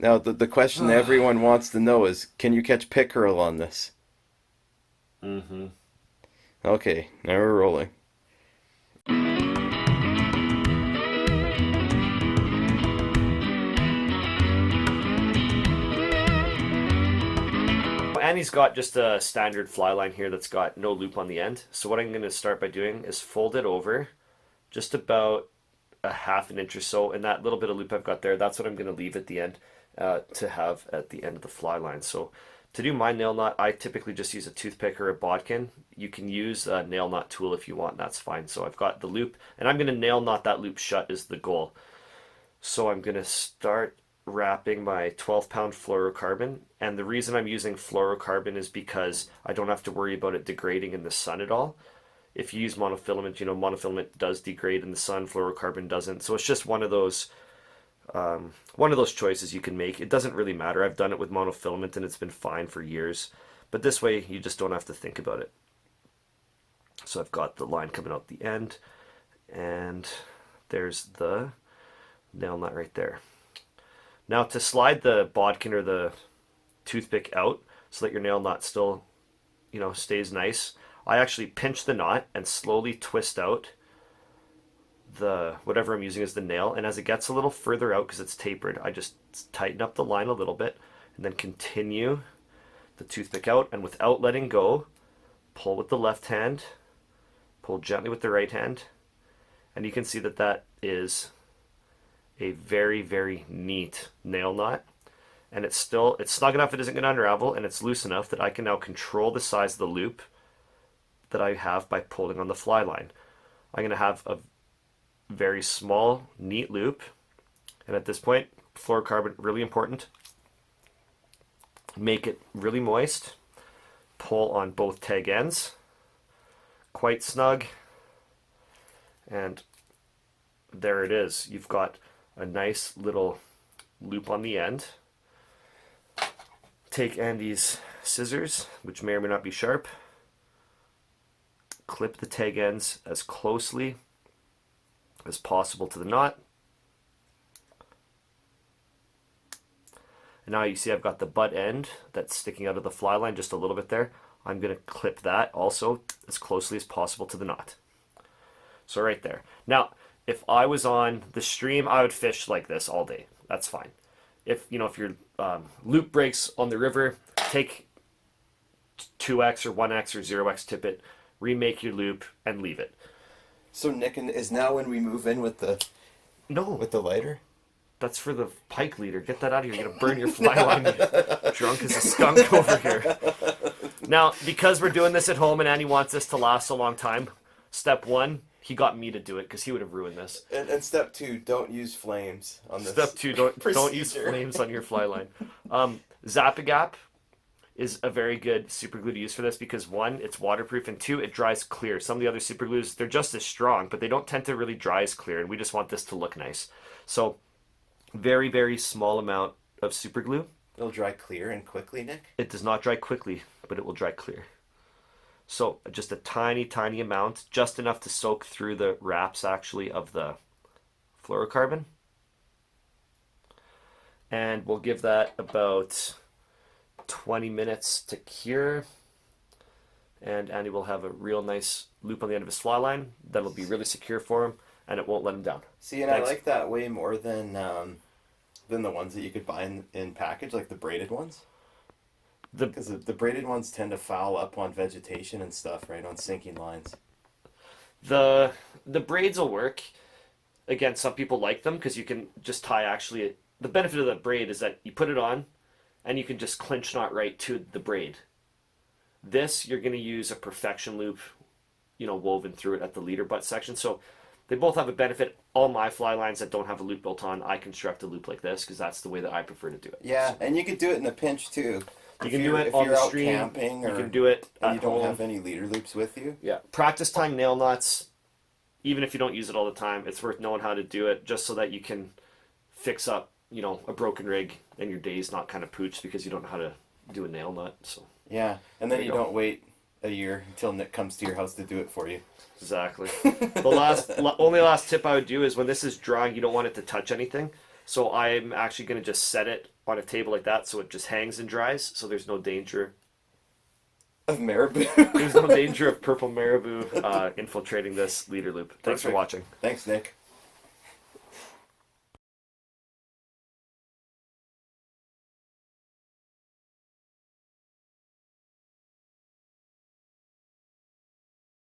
Now, the question everyone wants to know is, can you catch pickerel on this? Mm-hmm. Okay, now we're rolling. Annie's got just a standard fly line here that's got no loop on the end. So what I'm going to start by doing is fold it over just about a half an inch or so, and that little bit of loop I've got there, that's what I'm going to leave at the end to have at the end of the fly line. So to do my nail knot, I typically just use a toothpick or a bodkin. You can use a nail knot tool if you want, that's fine. So I've got the loop, and I'm going to nail knot that loop shut is the goal. So I'm going to start wrapping my 12-pound fluorocarbon, and the reason I'm using fluorocarbon is because I don't have to worry about it degrading in the sun at all. If you use monofilament, monofilament does degrade in the sun, fluorocarbon doesn't. So it's just one of those choices you can make. It doesn't really matter. I've done it with monofilament and it's been fine for years. But this way you just don't have to think about it. So I've got the line coming out the end, and there's the nail nut right there. Now to slide the bodkin or the toothpick out so that your nail knot still, stays nice, I actually pinch the knot and slowly twist out the whatever I'm using as the nail, and as it gets a little further out because it's tapered, I just tighten up the line a little bit and then continue the toothpick out, and without letting go, pull with the left hand, pull gently with the right hand, and you can see that that is a very, very neat nail knot. And it's snug enough it isn't going to unravel, and it's loose enough that I can now control the size of the loop that I have by pulling on the fly line. I'm going to have a very small, neat loop, and at this point, fluorocarbon, really important. Make it really moist. Pull on both tag ends, quite snug, and there it is. You've got a nice little loop on the end. Take Andy's scissors, which may or may not be sharp, clip the tag ends as closely as possible to the knot. And now you see I've got the butt end that's sticking out of the fly line just a little bit there. I'm going to clip that also as closely as possible to the knot. So right there. Now, if I was on the stream, I would fish like this all day. That's fine. If your loop breaks on the river, take 2x or 1x or 0x tippet, remake your loop, and leave it. So Nick, is now when we move in with the lighter? That's for the pike leader. Get that out of here. You're going to burn your fly line. You're drunk as a skunk over here. Now, because we're doing this at home and Andy wants this to last a long time, step one, he got me to do it because he would have ruined this. And step two, don't use flames on this. Step two, don't use flames on your fly line. Zap-a-gap is a very good super glue to use for this because one, it's waterproof, and two, it dries clear. Some of the other super glues, they're just as strong, but they don't tend to really dry as clear, and we just want this to look nice. So very, very small amount of super glue. It'll dry clear and quickly, Nick? It does not dry quickly, but it will dry clear. So just a tiny, tiny amount, just enough to soak through the wraps actually of the fluorocarbon. And we'll give that about 20 minutes to cure. And Andy will have a real nice loop on the end of his fly line that'll be really secure for him, and it won't let him down. See, and thanks. I like that way more than the ones that you could buy in package, like the braided ones. Because the braided ones tend to foul up on vegetation and stuff, right, on sinking lines. The braids will work. Again, some people like them because you can just tie actually. The benefit of the braid is that you put it on and you can just clinch knot right to the braid. This, you're going to use a perfection loop, woven through it at the leader butt section. So they both have a benefit. All my fly lines that don't have a loop built on, I construct a loop like this because that's the way that I prefer to do it. Yeah, and you could do it in a pinch too. You can do it on the stream. Camping, or you can do it at you don't home. have any leader loops with you. Yeah, practice tying nail knots. Even if you don't use it all the time, it's worth knowing how to do it just so that you can fix up, a broken rig and your day's not kind of pooched because you don't know how to do a nail nut. So yeah, and then you don't wait a year until Nick comes to your house to do it for you. Exactly. The only last tip I would do is when this is drying, you don't want it to touch anything. So I'm actually going to just set it on a table like that so it just hangs and dries, so there's no danger. Of marabou. There's no danger of purple marabou infiltrating this leader loop. Thanks for Perfect. watching. Thanks, Nick.